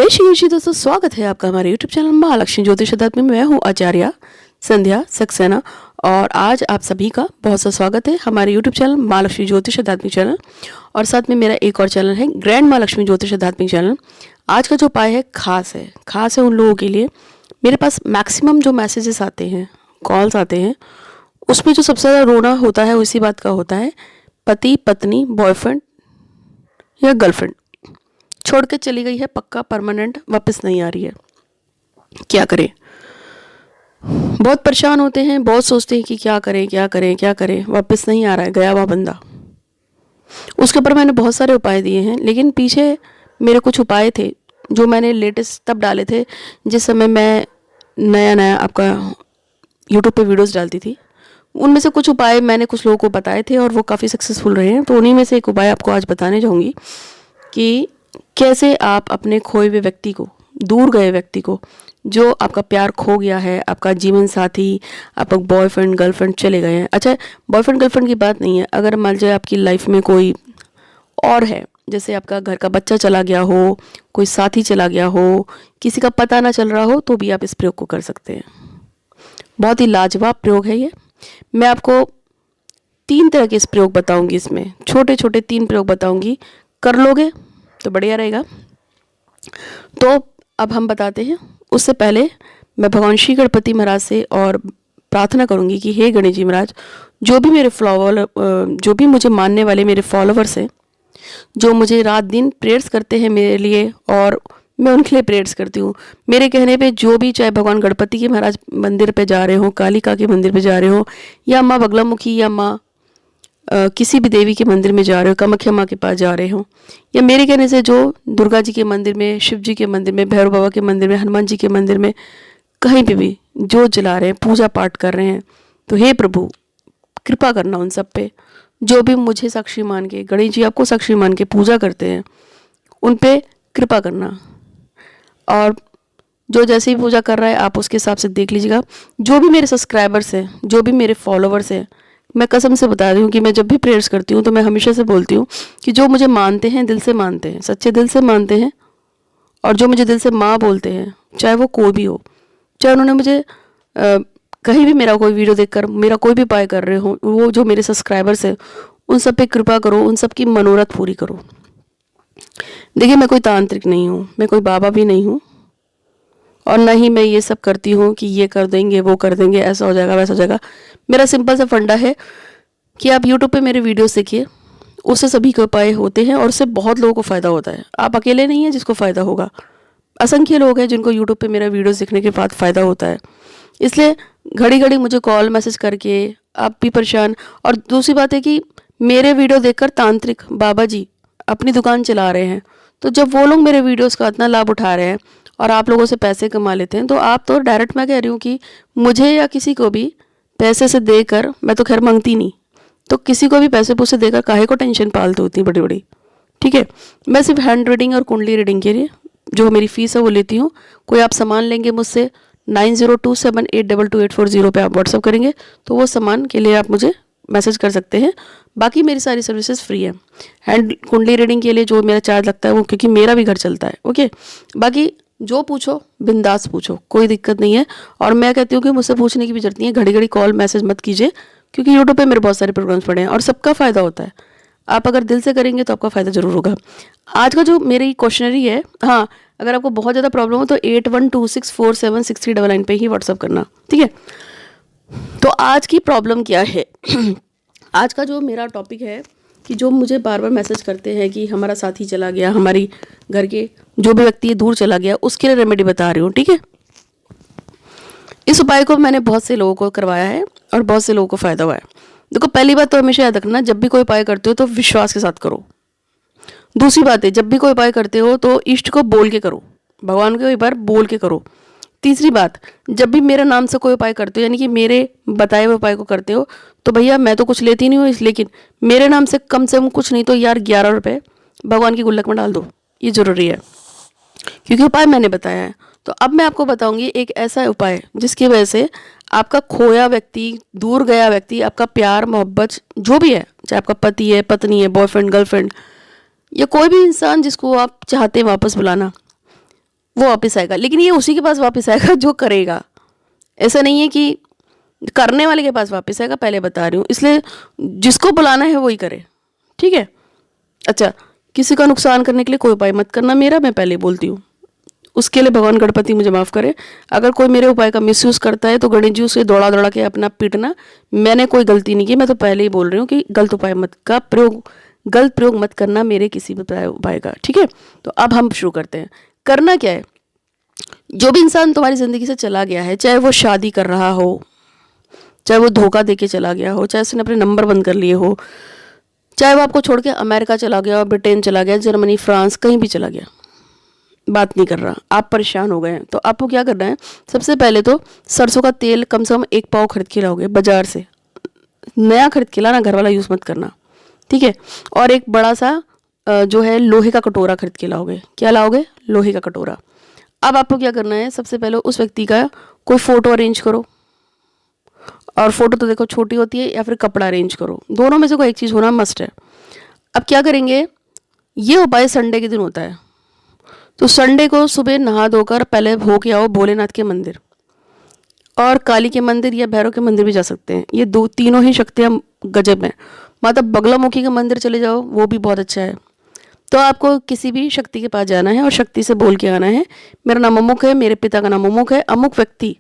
जय श्री जी दोस्तों, स्वागत है आपका हमारे YouTube चैनल महालक्ष्मी ज्योतिष अध्यात्म में। मैं हूँ आचार्य संध्या सक्सेना और आज आप सभी का बहुत सा स्वागत है हमारे YouTube चैनल महालक्ष्मी ज्योतिष अध्यात्मिक चैनल। और साथ में मेरा एक और चैनल है ग्रैंड महालक्ष्मी ज्योतिष अध्यात्मिक चैनल। आज का जो उपाय है खास है उन लोगों के लिए। मेरे पास मैक्सिमम जो मैसेजेस आते हैं, कॉल्स आते हैं, उसमें जो सबसे ज़्यादा रोना होता है उसी बात का होता है, पति पत्नी बॉयफ्रेंड या गर्लफ्रेंड छोड़ के चली गई है, पक्का परमानेंट वापस नहीं आ रही है, क्या करें। बहुत परेशान होते हैं, बहुत सोचते हैं कि क्या करें, वापस नहीं आ रहा है, गया हुआ बंदा। उसके ऊपर मैंने बहुत सारे उपाय दिए हैं, लेकिन पीछे मेरे कुछ उपाय थे जो मैंने लेटेस्ट तब डाले थे जिस समय मैं नया आपका यूट्यूब पे वीडियोस डालती थी। उनमें से कुछ उपाय मैंने कुछ लोगों को बताए थे और वो काफ़ी सक्सेसफुल रहे हैं। तो उन्हीं में से एक उपाय आपको आज बताने जाऊँगी कि कैसे आप अपने खोए हुए व्यक्ति को, दूर गए व्यक्ति को, जो आपका प्यार खो गया है, आपका जीवन साथी, आपका बॉयफ्रेंड गर्लफ्रेंड चले गए हैं। अच्छा, बॉयफ्रेंड गर्लफ्रेंड की बात नहीं है, अगर मान लीजिए आपकी लाइफ में कोई और है, जैसे आपका घर का बच्चा चला गया हो, कोई साथी चला गया हो, किसी का पता ना चल रहा हो, तो भी आप इस प्रयोग को कर सकते हैं। बहुत ही लाजवाब प्रयोग है ये। मैं आपको 3 तरह के इस प्रयोग बताऊंगी, इसमें छोटे छोटे 3 प्रयोग बताऊंगी। कर लोगे तो बढ़िया रहेगा। तो अब हम बताते हैं। उससे पहले मैं भगवान श्री गणपति महाराज से और प्रार्थना करूंगी कि हे गणेश जी महाराज, जो भी मुझे मानने वाले मेरे फॉलोवर्स हैं, जो मुझे रात दिन प्रेयर्स करते हैं मेरे लिए और मैं उनके लिए प्रेयर्स करती हूँ, मेरे कहने पे जो भी, चाहे भगवान गणपति के महाराज मंदिर पे जा रहे हो, कालिका के मंदिर पे जा रहे हो, या माँ बगलामुखी या माँ किसी भी देवी के मंदिर में जा रहे हो, कामाख्या माँ के पास जा रहे हो, या मेरे कहने से जो दुर्गा जी के मंदिर में, शिव जी के मंदिर में, भैरव बाबा के मंदिर में, हनुमान जी के मंदिर में, कहीं पे भी जो जला रहे हैं, पूजा पाठ कर रहे हैं, तो हे प्रभु कृपा करना उन सब पे। जो भी मुझे साक्षी मान के, गणेश जी आपको साक्षी मान के पूजा करते हैं, उन पे कृपा करना। और जो जैसे ही पूजा कर रहा है आप उसके हिसाब से देख लीजिएगा। जो भी मेरे सब्सक्राइबर्स हैं, जो भी मेरे फॉलोवर्स हैं, मैं कसम से बता रही हूँ कि मैं जब भी प्रेयर्स करती हूँ तो मैं हमेशा से बोलती हूँ कि जो मुझे मानते हैं, दिल से मानते हैं, सच्चे दिल से मानते हैं, और जो मुझे दिल से माँ बोलते हैं, चाहे वो कोई भी हो, चाहे उन्होंने मुझे कहीं भी मेरा कोई वीडियो देखकर मेरा कोई भी उपाय कर रहे हो, वो जो मेरे सब्सक्राइबर्स हैं, उन सब पे कृपा करो, उन सब की मनोरथ पूरी करो। देखिए, मैं कोई तांत्रिक नहीं हूँ, मैं कोई बाबा भी नहीं हूँ, और ना ही मैं ये सब करती हूँ कि ये कर देंगे, वो कर देंगे, ऐसा हो जाएगा, वैसा हो जाएगा। मेरा सिंपल सा फंडा है कि आप यूट्यूब पे मेरे वीडियोस देखिए, उससे सभी के उपाय होते हैं और उससे बहुत लोगों को फ़ायदा होता है। आप अकेले नहीं हैं जिसको फ़ायदा होगा, असंख्य लोग हैं जिनको यूट्यूब पे मेरा वीडियोस देखने के बाद फ़ायदा होता है। इसलिए घड़ी घड़ी मुझे कॉल मैसेज करके आप भी परेशान। और दूसरी बात है कि मेरे वीडियो देखकर तांत्रिक बाबा जी अपनी दुकान चला रहे हैं, तो जब वो लोग मेरे वीडियोज़ का इतना लाभ उठा रहे हैं और आप लोगों से पैसे कमा लेते हैं, तो आप तो डायरेक्ट, मैं कह रही हूँ कि मुझे या किसी को भी पैसे से देकर, मैं तो खैर मांगती नहीं, तो किसी को भी पैसे पूसे देकर काहे को टेंशन पालते होती बड़ी बड़ी। ठीक है, मैं सिर्फ हैंड रीडिंग और कुंडली रीडिंग के लिए जो मेरी फ़ीस है वो लेती हूँ। कोई आप सामान लेंगे मुझसे 9027822840 पे आप व्हाट्सअप करेंगे तो वो सामान के लिए आप मुझे मैसेज कर सकते हैं। बाकी मेरी सारी सर्विसेज फ्री है। हैंड कुंडली रीडिंग के लिए जो मेरा चार्ज लगता है वो, क्योंकि मेरा भी घर चलता है। ओके, बाकी जो पूछो बिंदास पूछो, कोई दिक्कत नहीं है। और मैं कहती हूँ कि मुझसे पूछने की भी जरूरत नहीं है, घड़ी घड़ी कॉल मैसेज मत कीजिए, क्योंकि यूट्यूब पे मेरे बहुत सारे प्रोग्राम्स पड़े हैं और सबका फ़ायदा होता है। आप अगर दिल से करेंगे तो आपका फ़ायदा जरूर होगा। आज का जो मेरी क्वेश्चनरी है, हाँ, अगर आपको बहुत ज़्यादा प्रॉब्लम हो तो 8126476399 पे ही व्हाट्सअप करना, ठीक है। तो आज की प्रॉब्लम क्या है आज का जो मेरा टॉपिक है कि जो मुझे बार बार मैसेज करते हैं कि हमारा साथी चला गया, हमारी घर के जो भी व्यक्ति दूर चला गया, उसके लिए रेमेडी बता रही हूँ, ठीक है। इस उपाय को मैंने बहुत से लोगों को करवाया है और बहुत से लोगों को फ़ायदा हुआ है। देखो, पहली बात तो हमेशा याद रखना, जब भी कोई उपाय करते हो तो विश्वास के साथ करो। दूसरी बात है, जब भी कोई उपाय करते हो तो इष्ट को बोल के करो, भगवान को एक बार बोल के करो। तीसरी बात, जब भी मेरे नाम से कोई उपाय करते हो, यानी कि मेरे बताए हुए उपाय को करते हो, तो भैया मैं तो कुछ लेती नहीं हूँ, लेकिन मेरे नाम से कम कुछ नहीं तो यार 11 रुपये भगवान की गुल्लक में डाल दो, ये ज़रूरी है, क्योंकि उपाय मैंने बताया है। तो अब मैं आपको बताऊंगी एक ऐसा उपाय जिसकी वजह से आपका खोया व्यक्ति, दूर गया व्यक्ति, आपका प्यार मोहब्बत जो भी है, चाहे आपका पति है, पत्नी है, बॉयफ्रेंड गर्लफ्रेंड, या कोई भी इंसान जिसको आप चाहते हैं वापस बुलाना, वो वापस आएगा, लेकिन ये उसी के पास वापस आएगा जो करेगा। ऐसा नहीं है कि करने वाले के पास वापस आएगा, पहले बता रही हूँ। इसलिए जिसको बुलाना है वही करे, ठीक है। अच्छा, किसी का नुकसान करने के लिए कोई उपाय मत करना मेरा, मैं पहले बोलती हूँ। उसके लिए भगवान गणपति मुझे माफ़ करे। अगर कोई मेरे उपाय का मिसयूज़ करता है तो गणेश जी उसे दौड़ा दौड़ा के अपना पीटना। मैंने कोई गलती नहीं की, मैं तो पहले ही बोल रही हूँ कि गलत उपाय गलत प्रयोग मत करना मेरे किसी भी उपाय का, ठीक है। तो अब हम शुरू करते हैं। करना क्या है, जो भी इंसान तुम्हारी ज़िंदगी से चला गया है, चाहे वो शादी कर रहा हो, चाहे वो धोखा दे के चला गया हो, चाहे उसने अपने नंबर बंद कर लिए हो, चाहे वो आपको छोड़ के अमेरिका चला गया, ब्रिटेन चला गया, जर्मनी, फ्रांस, कहीं भी चला गया, बात नहीं कर रहा, आप परेशान हो गए हैं, तो आपको क्या करना है, सबसे पहले तो सरसों का तेल कम से कम 1 पाव खरीद के लाओगे बाजार से। नया खरीद के लाना, घर वाला यूज़ मत करना, ठीक है। और एक बड़ा सा जो है लोहे का कटोरा खरीद के लाओगे। क्या लाओगे? लोहे का कटोरा। अब आपको क्या करना है, सबसे पहले उस व्यक्ति का कोई फ़ोटो अरेंज करो। और फोटो तो देखो छोटी होती है, या फिर कपड़ा अरेंज करो, दोनों में से कोई एक चीज़ होना मस्ट है। अब क्या करेंगे, ये उपाय संडे के दिन होता है, तो संडे को सुबह नहा धोकर पहले हो के आओ भोलेनाथ के मंदिर, और काली के मंदिर या भैरव के मंदिर भी जा सकते हैं। ये तीनों ही शक्तियाँ गजब हैं। माता बगलामुखी के मंदिर चले जाओ, वो भी बहुत अच्छा है। तो आपको किसी भी शक्ति के पास जाना है और शक्ति से बोल के आना है, मेरा नाम अमुक है, मेरे पिता का नाम अमुक है, अमुक व्यक्ति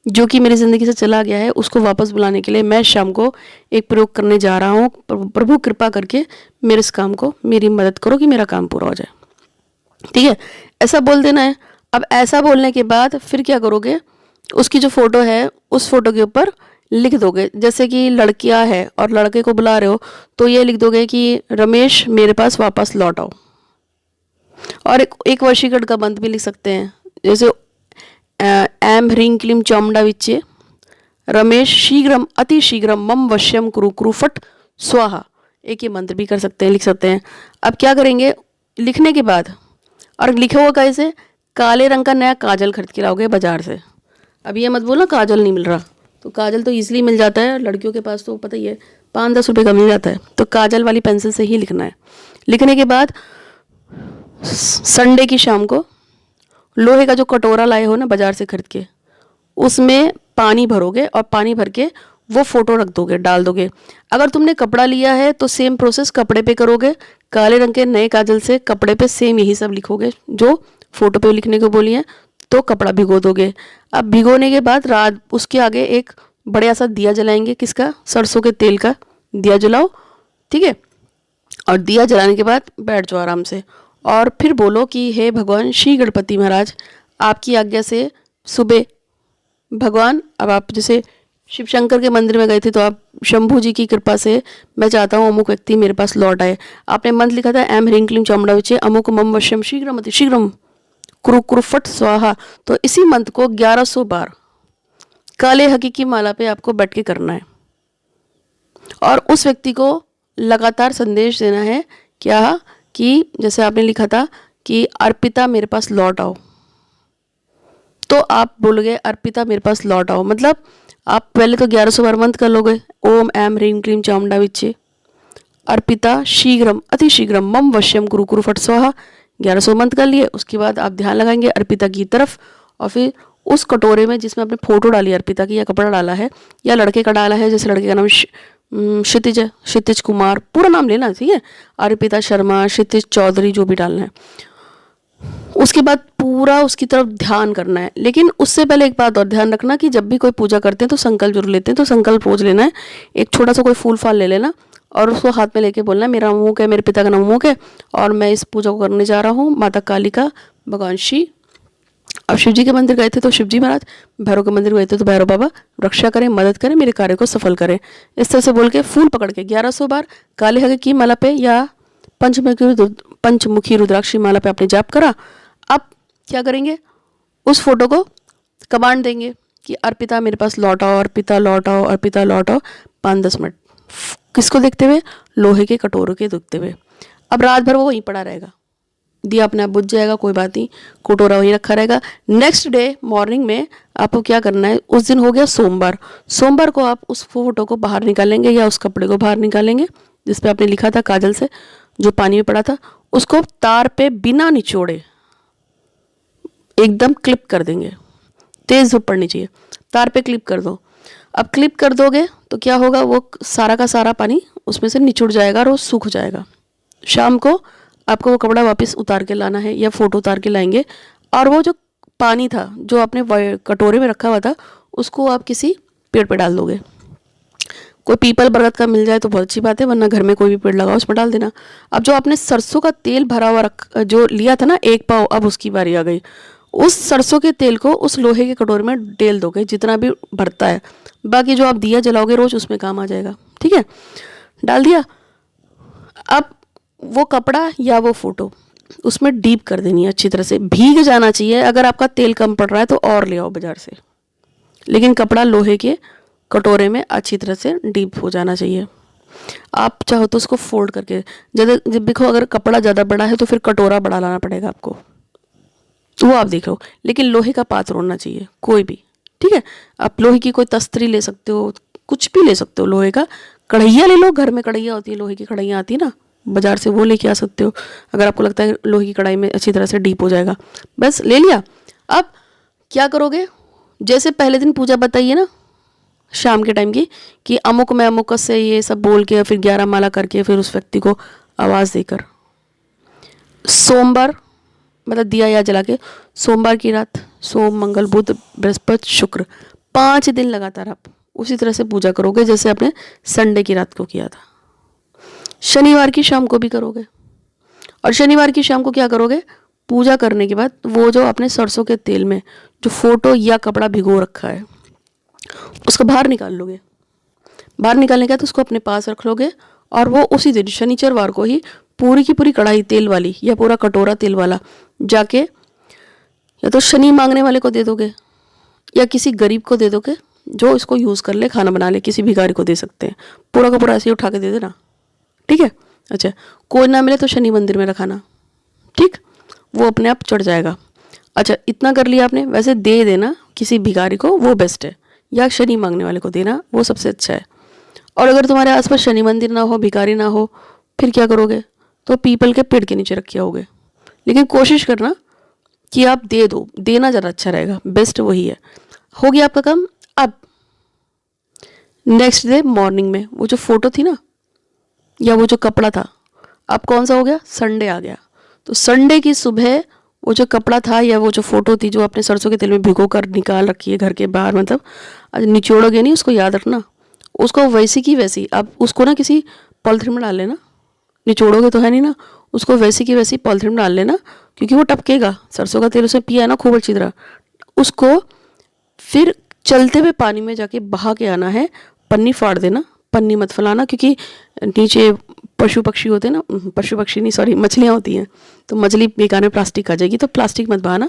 जो कि मेरी ज़िंदगी से चला गया है उसको वापस बुलाने के लिए मैं शाम को एक प्रयोग करने जा रहा हूँ। प्रभु कृपा करके मेरे इस काम को, मेरी मदद करो कि मेरा काम पूरा हो जाए, ठीक है। ऐसा बोल देना है। अब ऐसा बोलने के बाद फिर क्या करोगे, उसकी जो फ़ोटो है उस फोटो के ऊपर लिख दोगे, जैसे कि लड़कियां है और लड़के को बुला रहे हो तो ये लिख दोगे कि रमेश मेरे पास वापस लौट आओ। और एक वशीकरण का मंत्र भी लिख सकते हैं, जैसे ऐं ह्रीं क्लीं चामुंडा विच्चे रमेश शीघ्रम अति शीघ्रम मम वश्यम कुरु कुरु फट स्वाहा। एक ये मंत्र भी कर सकते हैं, लिख सकते हैं। अब क्या करेंगे, लिखने के बाद, और लिखा हुआ कैसे, काले रंग का नया काजल खरीद के लाओगे बाजार से। अब ये मत बोलना काजल नहीं मिल रहा, तो काजल तो ईजिली मिल जाता है, लड़कियों के पास तो पता ही है 5-10 रुपये का मिल जाता है, तो काजल वाली पेंसिल से ही लिखना है। लिखने के बाद संडे की शाम को लोहे का जो कटोरा लाए हो ना बाजार से खरीद के, उसमें पानी भरोगे और पानी भर के वो फोटो रख दोगे, डाल दोगे। अगर तुमने कपड़ा लिया है तो सेम प्रोसेस कपड़े पे करोगे, काले रंग के नए काजल से कपड़े पे सेम यही सब लिखोगे जो फोटो पे लिखने को बोली है, तो कपड़ा भिगो दोगे। अब भिगोने के बाद रात उसके आगे एक बढ़िया सा दिया जलाएंगे, किसका, सरसों के तेल का दिया जलाओ, ठीक है। और दिया जलाने के बाद बैठ जाओ आराम से, और फिर बोलो कि हे भगवान श्री गणपति महाराज, आपकी आज्ञा से सुबह भगवान, अब आप जैसे शिव शंकर के मंदिर में गए थे तो आप शंभू जी की कृपा से मैं चाहता हूँ अमुक व्यक्ति मेरे पास लौट आए। आपने मंत्र लिखा था ऐं ह्रीं क्लीं चामुंडा विच्चे अमुक मम वश्यम शीघ्रम अति शीघ्रम कुरु कुरु फट स्वाहा। तो इसी मंत्र को 1100 बार काले हकी की माला पे आपको बैठ के करना है, और उस व्यक्ति को लगातार संदेश देना है, क्या कि जैसे आपने लिखा था कि अर्पिता मेरे पास लौट आओ, तो आप बोलोगे अर्पिता मेरे पास लौट आओ। मतलब आप पहले तो 1100 बार मंत्र कर लोगे, ओम ऐं ह्रीं क्लीं चामुंडा विच्चे अर्पिता शीघ्रम अति शीघ्रम मम वश्यम कुरु कुरु फट स्वाहा। 1100 मंत्र कर लिए, उसके बाद आप ध्यान लगाएंगे अर्पिता की तरफ, और फिर उस कटोरे में जिसमें आपने फोटो डाली अर्पिता की, या कपड़ा डाला है या लड़के का डाला है, जैसे लड़के का नाम क्षितिज है, क्षितिज कुमार, पूरा नाम लेना, ठीक है, अर्पिता शर्मा, क्षितिज चौधरी, जो भी डालना है। उसके बाद पूरा उसकी तरफ ध्यान करना है। लेकिन उससे पहले एक बात और ध्यान रखना कि जब भी कोई पूजा करते हैं तो संकल्प जरूर लेते हैं, तो संकल्प रोज लेना है। एक छोटा सा कोई फूल फाल ले लेना और उसको हाथ में लेके बोलना है मेरा अमुक है, मेरे पिता का नाम अमुक है, और मैं इस पूजा को करने जा रहा हूँ माता काली का, भगवान शिव। अब शिव जी के मंदिर गए थे तो शिव जी महाराज, भैरव के मंदिर गए थे तो भैरव बाबा रक्षा करें, मदद करें, मेरे कार्य को सफल करें। इस तरह से बोल के फूल पकड़ के 1100 बार काले हगे की माला पे या पंचमुखी रुद्राक्षी माला पे आपने जाप करा। अब क्या करेंगे, उस फोटो को कमांड देंगे कि अर्पिता मेरे पास लौट आओ, अर्पिता लौट आओ, अर्पिता लौट आओ, 5-10 मिनट। किसको देखते हुए, लोहे के कटोरों के देखते हुए। अब रात भर वो वहीं पड़ा रहेगा, दिया अपने आप बुझ जाएगा, कोई बात नहीं, कटोरा वहीं रखा रहेगा। नेक्स्ट डे मॉर्निंग में आपको क्या करना है, उस दिन हो गया सोमवार, सोमवार को आप उस फोटो को बाहर निकालेंगे या उस कपड़े को बाहर निकालेंगे जिस पे आपने लिखा था काजल से, जो पानी में पड़ा था, उसको तार पे बिना निचोड़े एकदम क्लिप कर देंगे, तेज़ धूप पड़नी चाहिए, तार पे क्लिप कर दो। अब क्लिप कर दोगे तो क्या होगा, वो सारा का सारा पानी उसमें से निचुड़ जाएगा और वो सूख जाएगा। शाम को आपको वो कपड़ा वापस उतार के लाना है या फ़ोटो उतार के लाएंगे, और वो जो पानी था जो आपने कटोरे में रखा हुआ था उसको आप किसी पेड़ पे डाल दोगे। कोई पीपल बरगद का मिल जाए तो बहुत अच्छी बात है, वरना घर में कोई भी पेड़ लगाओ उसमें डाल देना। अब जो आपने सरसों का तेल भरा हुआ जो लिया था ना 1 पाव, अब उसकी बारी आ गई। उस सरसों के तेल को उस लोहे के कटोरे में डेल दोगे जितना भी भरता है, बाकी जो आप दिया जलाओगे रोज उसमें काम आ जाएगा। ठीक है, डाल दिया। अब वो कपड़ा या वो फोटो उसमें डीप कर देनी है, अच्छी तरह से भीग जाना चाहिए। अगर आपका तेल कम पड़ रहा है तो और ले आओ बाजार से, लेकिन कपड़ा लोहे के कटोरे में अच्छी तरह से डीप हो जाना चाहिए। आप चाहो तो उसको फोल्ड करके, जब देखो अगर कपड़ा ज़्यादा बड़ा है तो फिर कटोरा बड़ा लाना पड़ेगा आपको, वो आप देख लो, लेकिन लोहे का पात्र होना चाहिए कोई भी। ठीक है, आप लोहे की कोई तस्तरी ले सकते हो, कुछ भी ले सकते हो, लोहे का कढ़ैया ले लो, घर में कढ़ैया होती है, लोहे की कढ़ैया आती है ना बाजार से, वो लेके आ सकते हो अगर आपको लगता है लोहे की कढ़ाई में अच्छी तरह से डीप हो जाएगा। बस ले लिया। अब क्या करोगे, जैसे पहले दिन पूजा बताइए ना शाम के टाइम की, कि अमुक में अमुक से ये सब बोल के फिर 11 माला करके फिर उस व्यक्ति को आवाज़ देकर, सोमवार मतलब दिया या जला के, सोमवार की रात, सोम मंगल बुध बृहस्पति शुक्र, 5 दिन लगातार आप उसी तरह से पूजा करोगे जैसे आपने संडे की रात को किया था। शनिवार की शाम को भी करोगे, और शनिवार की शाम को क्या करोगे, पूजा करने के बाद वो जो आपने सरसों के तेल में जो फोटो या कपड़ा भिगो रखा है उसको बाहर निकाल लोगे। बाहर निकालने के बाद उसको अपने पास रख लोगे, और वो उसी दिन शनिचरवार को ही पूरी की पूरी कढ़ाई तेल वाली या पूरा कटोरा तेल वाला जाके या तो शनि मांगने वाले को दे दोगे या किसी गरीब को दे दोगे जो इसको यूज़ कर ले, खाना बना ले, किसी भिखारी को दे सकते हैं। पूरा का पूरा ऐसे ही उठा के दे देना। ठीक है, अच्छा कोई ना मिले तो शनि मंदिर में रखाना, ठीक, वो अपने आप चढ़ जाएगा। अच्छा इतना कर लिया आपने, वैसे दे देना किसी भिखारी को, वो बेस्ट है, या शनि मांगने वाले को देना, वो सबसे अच्छा है। और अगर तुम्हारे आसपास शनि मंदिर ना हो, भिखारी ना हो, फिर क्या करोगे, तो पीपल के पेड़ के नीचे रखे होगे, लेकिन कोशिश करना कि आप दे दो, देना ज़्यादा अच्छा रहेगा, बेस्ट वही है। हो गया आपका काम। अब नेक्स्ट डे मॉर्निंग में वो जो फोटो थी ना या वो जो कपड़ा था, अब कौन सा हो गया, संडे आ गया, तो संडे की सुबह वो जो कपड़ा था या वो जो फोटो थी जो आपने सरसों के तेल में भिगो कर निकाल रखी है घर के बाहर, मतलब निचोड़ोगे नहीं उसको, याद रखना, उसको वैसी की वैसी आप उसको ना किसी पॉलिथीन में डाल लेना, निचोड़ोगे तो है नहीं ना, उसको वैसी की वैसी पॉलिथीन में डाल लेना, क्योंकि वो टपकेगा, सरसों का तेल उसमें पिया है ना खूब अच्छी तरह। उसको फिर चलते हुए पानी में जाके बहा के आना है, पन्नी फाड़ देना, पन्नी मत फैलाना, क्योंकि नीचे पशु पक्षी होते हैं ना, पशु पक्षी नहीं सॉरी मछलियाँ होती हैं, तो मछली बेकार में प्लास्टिक आ जाएगी, तो प्लास्टिक मत बहाना,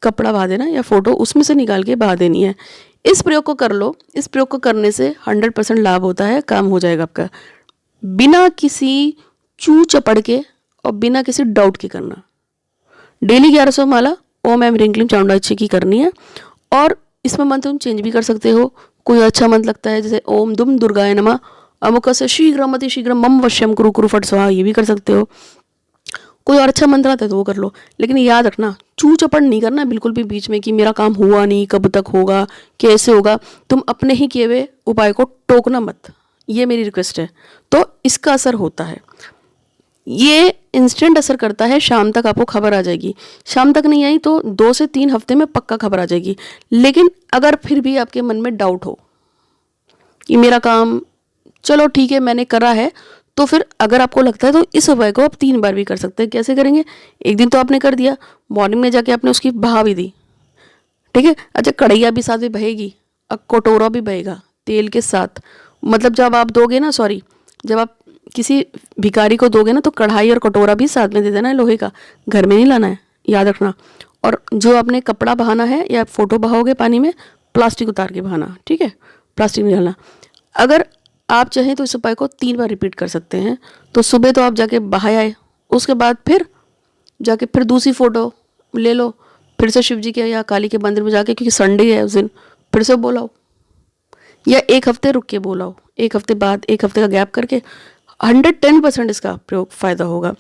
कपड़ा बहा देना या फोटो उसमें से निकाल के बहा देनी है। इस प्रयोग को कर लो, इस प्रयोग को करने से 100% लाभ होता है, काम हो जाएगा आपका, बिना किसी चू चपड़ के और बिना किसी डाउट के करना। डेली 1100 माला ओम एम ह्रीं क्लीं चामुंडाच्छी की करनी है, और इसमें मंत्र तुम चेंज भी कर सकते हो, कोई अच्छा मंत्र लगता है जैसे ओम दुम दुर्गाय नमः अमुक से शीघ्रम अति शीघ्रम मम वश्यम कुरु कुरु फट स्वाहा, ये भी कर सकते हो। कोई और अच्छा मंत्र आता है तो वो कर लो, लेकिन याद रखना चू चपड़ नहीं करना बिल्कुल भी बीच में कि मेरा काम हुआ नहीं, कब तक होगा, कैसे होगा। तुम अपने ही किए हुए उपाय को टोकना मत, ये मेरी रिक्वेस्ट है, तो इसका असर होता है। ये इंस्टेंट असर करता है, शाम तक आपको खबर आ जाएगी, शाम तक नहीं आई तो 2 से 3 हफ्ते में पक्का खबर आ जाएगी। लेकिन अगर फिर भी आपके मन में डाउट हो कि मेरा काम चलो ठीक है मैंने करा है, तो फिर अगर आपको लगता है तो इस उपाय को आप 3 बार भी कर सकते हैं। कैसे करेंगे, एक दिन तो आपने कर दिया, मॉर्निंग में जाके आपने उसकी बहा भी दी, ठीक है, अच्छा कढ़ैया भी साथ में बहेगी, अब कटोरा भी बहेगा तेल के साथ, मतलब जब आप दोगे ना, सॉरी जब आप किसी भिखारी को दोगे ना तो कढ़ाई और कटोरा भी साथ में दे देना है, लोहे का, घर में नहीं लाना है, याद रखना। और जो आपने कपड़ा बहाना है या फोटो बहाओगे पानी में, प्लास्टिक उतार के बहाना, ठीक है, प्लास्टिक नहीं डालना। अगर आप चाहें तो इस उपाय को 3 बार रिपीट कर सकते हैं। तो सुबह तो आप जाके बहाए आए, उसके बाद फिर जाके फिर दूसरी फ़ोटो ले लो, फिर से शिव जी के या काली के मंदिर में जाके, क्योंकि संडे है उस दिन, फिर से बोलाओ, या 1 हफ्ते रुक के बोलाओ, 1 हफ्ते बाद 1 हफ्ते का गैप करके, 110% इसका प्रयोग फ़ायदा होगा।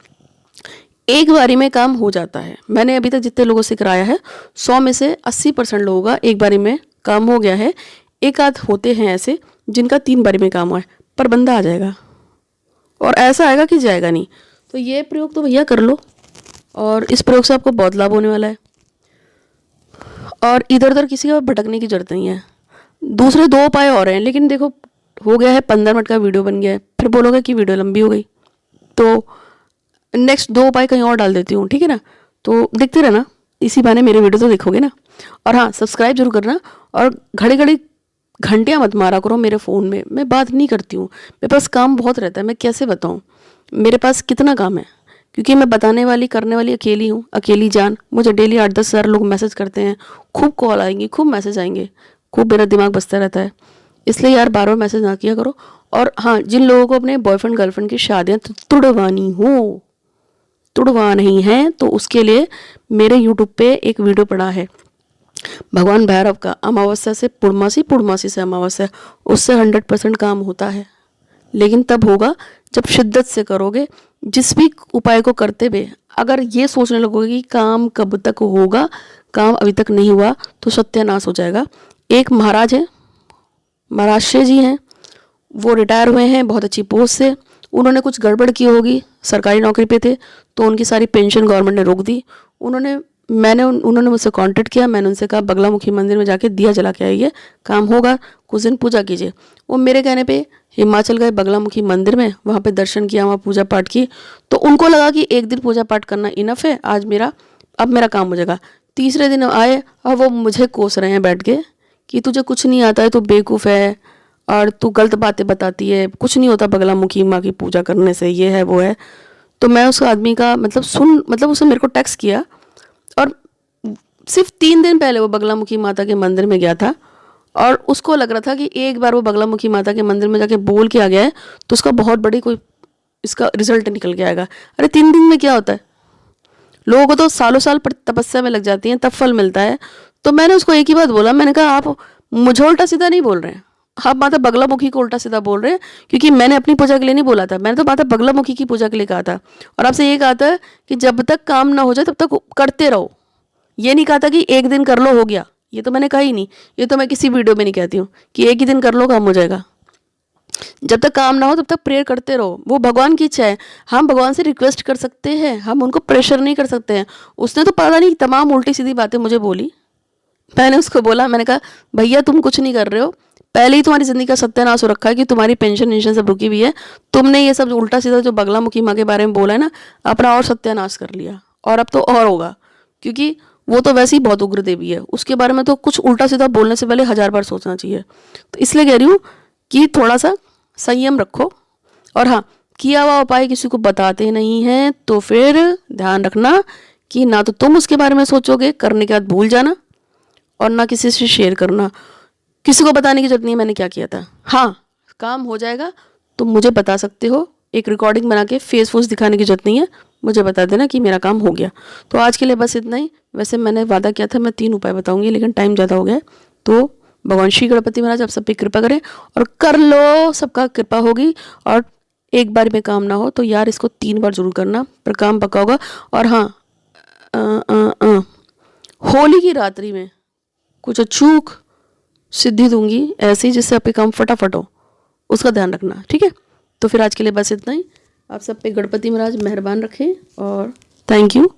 एक बारी में काम हो जाता है। मैंने अभी तक जितने लोगों से कराया है 100 में से 80% लोगों का एक बारी में काम हो गया है। एक आध होते हैं ऐसे जिनका 3 बारी में काम हुआ है, पर बंदा आ जाएगा और ऐसा आएगा कि जाएगा नहीं। तो ये प्रयोग तो भैया कर लो, और इस प्रयोग से आपको बहुत लाभ होने वाला है। और इधर उधर किसी का भटकने की जरूरत नहीं है। दूसरे 2 उपाय और हैं, लेकिन देखो हो गया है 15 मिनट का वीडियो बन गया है, फिर बोलोगे कि वीडियो लंबी हो गई, तो नेक्स्ट 2 उपाय कहीं और डाल देती हूँ, ठीक है ना। तो देखते रहना, इसी बहाने मेरे वीडियो तो देखोगे ना। और हाँ, सब्सक्राइब जरूर करना, और घड़ी घड़ी घंटियाँ मत मारा करो मेरे फ़ोन में। मैं बात नहीं करती हूँ, मेरे पास काम बहुत रहता है। मैं कैसे बताऊँ मेरे पास कितना काम है, क्योंकि मैं बताने वाली करने वाली अकेली हूँ, अकेली जान। मुझे डेली 8-10 हज़ार लोग मैसेज करते हैं, खूब कॉल आएंगी, खूब मैसेज आएंगे, खूब मेरा दिमाग बजता रहता है। इसलिए यार बार बार मैसेज ना किया करो। और हाँ, जिन लोगों को अपने बॉयफ्रेंड गर्लफ्रेंड की शादियाँ तुड़वा नहीं है, तो उसके लिए मेरे यूट्यूब पे एक वीडियो पड़ा है भगवान भैरव का, अमावस्या से पूर्णमासी, पूर्णमासी से अमावस्या। उससे 100% काम होता है, लेकिन तब होगा जब शिद्दत से करोगे। जिस भी उपाय को करते हुए अगर ये सोचने लगोगे कि काम कब तक होगा, काम अभी तक नहीं हुआ, तो सत्यानाश हो जाएगा। एक महाराज हैं, महाराज जी हैं, वो रिटायर हुए हैं बहुत अच्छी पोस्ट से। उन्होंने कुछ गड़बड़ की होगी, सरकारी नौकरी पे थे, तो उनकी सारी पेंशन गवर्नमेंट ने रोक दी। उन्होंने मुझसे कांटेक्ट किया। मैंने उनसे कहा बगलामुखी मंदिर में जाके दिया जला के आइए, काम होगा, कुछ दिन पूजा कीजिए। वो मेरे कहने पे हिमाचल गए बगलामुखी मंदिर में, वहाँ पे दर्शन किया, वहाँ पूजा पाठ की। तो उनको लगा कि एक दिन पूजा पाठ करना इनफ है, अब मेरा काम हो जाएगा। तीसरे दिन आए और वो मुझे कोस रहे हैं बैठ के कि तुझे कुछ नहीं आता है, तू बेवकूफ़ है और तू गलत बातें बताती है, कुछ नहीं होता बगलामुखी माँ की पूजा करने से, ये है वो है। तो मैं उस आदमी का मतलब उसने मेरे को टेक्स्ट किया, और सिर्फ 3 दिन पहले वो बगलामुखी माता के मंदिर में गया था, और उसको लग रहा था कि एक बार वो बगलामुखी माता के मंदिर में जाके बोल के आ गया है तो उसका बहुत बड़ी कोई इसका रिजल्ट निकल के आएगा। अरे 3 दिन में क्या होता है, लोगों को तो सालों साल तपस्या में लग जाती हैं, तब फल मिलता है। तो मैंने उसको एक ही बात बोला, मैंने कहा आप मुझे उल्टा सीधा नहीं बोल रहे हैं, आप माता बगलामुखी को उल्टा सीधा बोल रहे हैं, क्योंकि मैंने अपनी पूजा के लिए नहीं बोला था, मैंने तो माता बगलामुखी की पूजा के लिए कहा था। और आपसे ये कहा था कि जब तक काम ना हो जाए तब तक करते रहो, ये नहीं कहा था कि एक दिन कर लो हो गया, ये तो मैंने कहा ही नहीं। ये तो मैं किसी वीडियो में नहीं कहती हूँ कि एक ही दिन कर लो काम हो जाएगा। जब तक काम ना हो तब तक प्रेयर करते रहो, वो भगवान की इच्छा है। हम भगवान से रिक्वेस्ट कर सकते हैं, हम उनको प्रेशर नहीं कर सकते हैं। उसने तो पता नहीं तमाम उल्टी सीधी बातें मुझे बोली। मैंने उसको बोला, मैंने कहा भैया तुम कुछ नहीं कर रहे हो, पहले ही तुम्हारी ज़िंदगी का सत्यानाश हो रखा है कि तुम्हारी पेंशन सब रुकी हुई है। तुमने ये सब उल्टा सीधा जो बगलामुखी माँ के बारे में बोला है ना, अपना और सत्यानाश कर लिया, और अब तो और होगा, क्योंकि वो तो वैसे ही बहुत उग्र देवी है। उसके बारे में तो कुछ उल्टा सीधा बोलने से पहले 1000 बार सोचना चाहिए। तो इसलिए कह रही हूँ कि थोड़ा सा संयम रखो। और हाँ, किया हुआ उपाय किसी को बताते नहीं हैं, तो फिर ध्यान रखना कि ना तो तुम उसके बारे में सोचोगे, करने के बाद भूल जाना, और ना किसी से शेयर करना। किसी को बताने की जरूरत नहीं है मैंने क्या किया था। हाँ, काम हो जाएगा तुम मुझे बता सकते हो, एक रिकॉर्डिंग बना के फेस फूस दिखाने की जरूरत नहीं है, मुझे बता देना कि मेरा काम हो गया। तो आज के लिए बस इतना ही। वैसे मैंने वादा किया था मैं 3 उपाय बताऊंगी, लेकिन टाइम ज़्यादा हो गया, तो भगवान श्री गणपति महाराज आप सब पे कृपा करें और कर लो, सबका कृपा होगी। और एक बार में काम ना हो तो यार इसको 3 बार जरूर करना, पर काम पक्का होगा। और हाँ, होली की रात्रि में कुछ अचूक सिद्धि दूंगी ऐसी जिससे आपके काम फटाफट हो, उसका ध्यान रखना, ठीक है। तो फिर आज के लिए बस इतना ही। आप सब पे गणपति महाराज मेहरबान रखें, और थैंक यू।